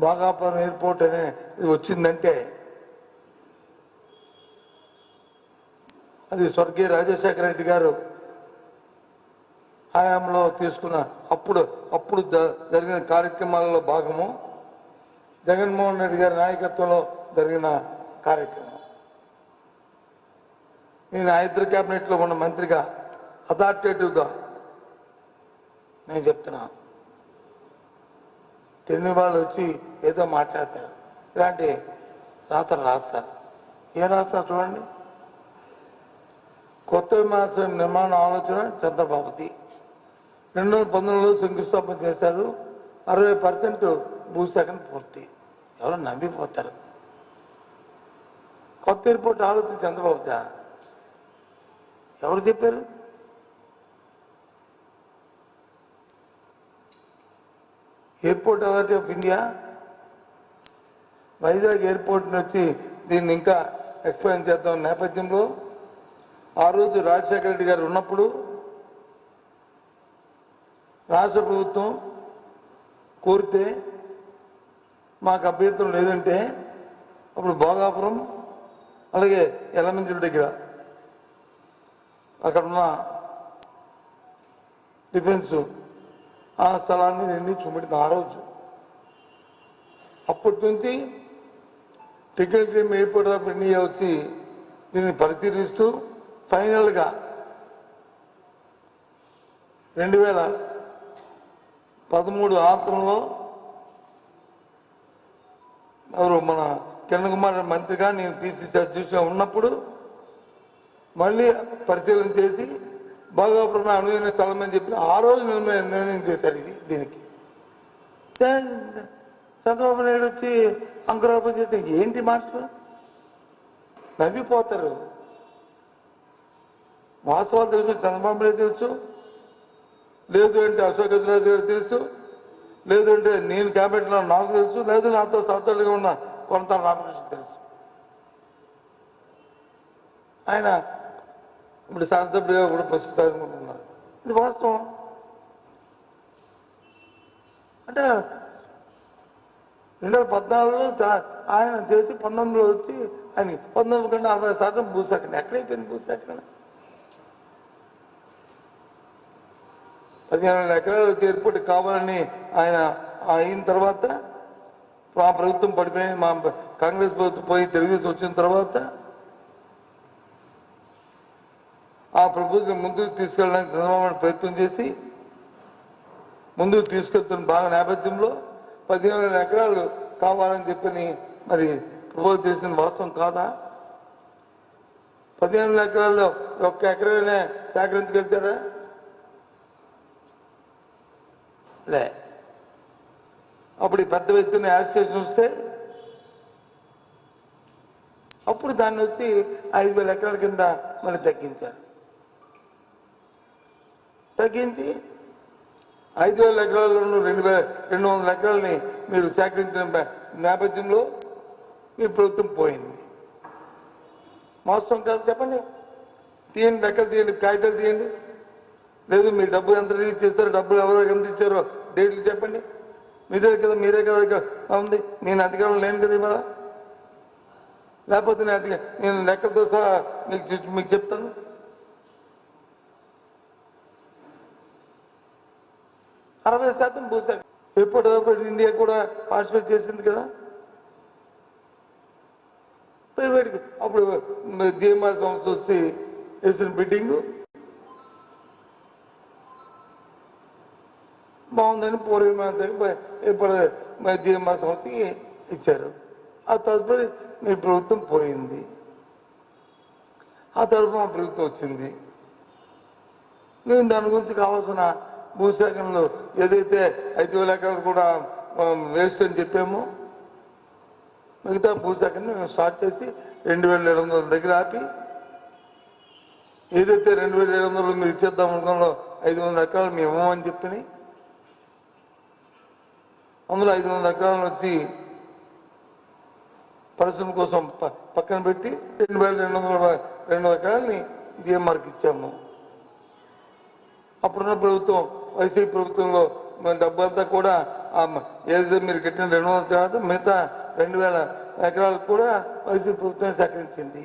Bhogapuram airport అనే ఇది వచ్చిందంటే అది స్వర్గీయ రాజశేఖర రెడ్డి గారు హయాంలో తీసుకున్న అప్పుడు జరిగిన కార్యక్రమాలలో భాగము, జగన్మోహన్ రెడ్డి గారి నాయకత్వంలో జరిగిన కార్యక్రమం. నేను హైదరాబాద్ క్యాబినెట్లో ఉన్న మంత్రిగా అథారిటేటివ్గా నేను చెప్తున్నా. తెలియని వాళ్ళు వచ్చి ఏదో మాట్లాడతారు, ఇలాంటి రాతలు రాస్తారు. ఏం రాస్తారు చూడండి. కొత్త విమానాశ్రయం నిర్మాణ ఆలోచన చంద్రబాబుది. 2019లో శంకుస్థాపన చేశారు. 60% భూసేకరణ పూర్తి. ఎవరో నమ్మిపోతారు. కొత్త ఎయిర్పోర్ట్ ఆలోచన చంద్రబాబుదా? ఎవరు చెప్పారు? Airport authority of India Vizag ఎయిర్పోర్ట్ని వచ్చి దీన్ని ఇంకా ఎక్స్పాండ్ చేద్దాం నేపథ్యంలో ఆ రోజు రాజశేఖర రెడ్డి గారు ఉన్నప్పుడు రాష్ట్ర ప్రభుత్వం కోరితే మాకు అభ్యంతరం లేదంటే అప్పుడు భోగాపురం అలాగే ఎలమంచిల దగ్గర అక్కడున్న డిఫెన్స్ ఆ స్థలాన్ని రెండు చూపెట్టింది ఆ రోజు. అప్పటి నుంచి టెక్నికల్ ఎయిర్పోర్ట్ ఆఫ్ ఇండియా వచ్చి దీన్ని పరిశీలిస్తూ ఫైనల్గా 2013 ఆంధ్రంలో ఎవరు మన కిరణ్ కుమార్ మంత్రిగా నేను పిసిసి అధ్యక్షుడిగా ఉన్నప్పుడు మళ్ళీ పరిశీలన చేసి భోగాపురం అనువైన స్థలం అని చెప్పి ఆ రోజు నిర్ణయం చేశారు. దీనికి చంద్రబాబు నాయుడు వచ్చి అంకురార్పణ చేస్తే ఏంటి మాటలు? నవ్విపోతారు. వాస్తవాలు తెలుసు, చంద్రబాబు నాయుడు తెలుసు, లేదు అంటే అశోక్ గజరాజు గారు తెలుసు, లేదు అంటే నేను క్యాబినెట్లో నాకు తెలుసు, లేదు నాతో సహచరులుగా ఉన్న కొంత రామకృష్ణ తెలుసు. ఆయన ఇప్పుడు శాసనసభ్యుడిగా కూడా ప్రస్తుతం. ఇది వాస్తవం. అంటే 2014లో ఆయన చేసి 19లో వచ్చి ఆయన 19 కంటే 60% భూసేకరణ. ఎక్కడైపోయింది భూసేకరణ? 15,000 ఎకరాలు వచ్చి ఎయిర్పోర్ట్ కావాలని ఆయన అయిన తర్వాత మా ప్రభుత్వం పడిపోయింది. మా కాంగ్రెస్ ప్రభుత్వం పోయి తెలుగుదేశం వచ్చిన తర్వాత ఆ ప్రభుత్వం ముందుకు తీసుకెళ్ళడానికి చంద్రబాబు ప్రయత్నం చేసి ముందుకు తీసుకెళ్తున్న బాగా నేపథ్యంలో 15,000 ఎకరాలు కావాలని చెప్పని మరి ప్రపోజ్ చేసిన వాస్తవం కాదా? 15,000 ఎకరాల్లో 1 ఎకరానే సేకరించగలిచారా? లే. అప్పుడు ఈ పెద్ద ఎత్తున యాజిటేషన్ వస్తే అప్పుడు దాన్ని వచ్చి 5,000 ఎకరాల కింద మళ్ళీ తగ్గించారు. తగ్గించి 5,000 ఎకరాలను 2,200 ఎకరాలని మీరు సేకరించిన నేపథ్యంలో మీ ప్రభుత్వం పోయింది. మోసం కాదు చెప్పండి. తీయండి, లెక్కలు తీయండి, కాగితాలు తీయండి. లేదు మీ డబ్బు ఎంత రిలీజ్ చేస్తారో, డబ్బులు ఎవరో ఎంత ఇచ్చారో డేట్లు చెప్పండి. మీరే కదా ఉంది. నేను అధికారం లేను కదా ఇవాళ. లేకపోతే నేను లెక్కలతో సహా మీకు చెప్తాను. అరవై శాతం భూసేకరణ ఎయిర్పోర్ట్ ఇండియా కూడా పార్టిసిపేట్ చేసింది కదా. ప్రైవేట్కి అప్పుడు జిఎంఆర్ సంస్థ వచ్చి వేసిన బిడ్డింగ్ బాగుందని పూర్వ ఎయిర్పోర్ట్ జిఎంఆర్ సంస్థకి ఇచ్చారు. ఆ తదుపరి మీ ప్రభుత్వం పోయింది. ఆ తరఫున మా ప్రభుత్వం వచ్చింది. మేము దాని గురించి కావాల్సిన భూసేకరణలు ఏదైతే 5,000 ఎకరాలు కూడా వేస్ట్ అని చెప్పామో మిగతా భూసేకరణ మేము స్టార్ట్ చేసి 2,700 దగ్గర ఆపి ఏదైతే 2,700 మీరు ఇచ్చేద్దాం అనుకున్నాలో 500 ఎకరాలు మేము ఇవ్వమని చెప్పి అందులో 500 ఎకరాలను వచ్చి పరిశ్రమ కోసం పక్కన పెట్టి 2,200 ఎకరాలని జిఎంఆర్కి ఇచ్చాము. అప్పుడున్న ప్రభుత్వం వైసీపీ ప్రభుత్వంలో డబ్బంతా కూడా ఏదైతే మీరు కట్టిన 200 తర్వాత మిగతా 2000 ఎకరాలకు కూడా వైసీపీ ప్రభుత్వం సేకరించింది.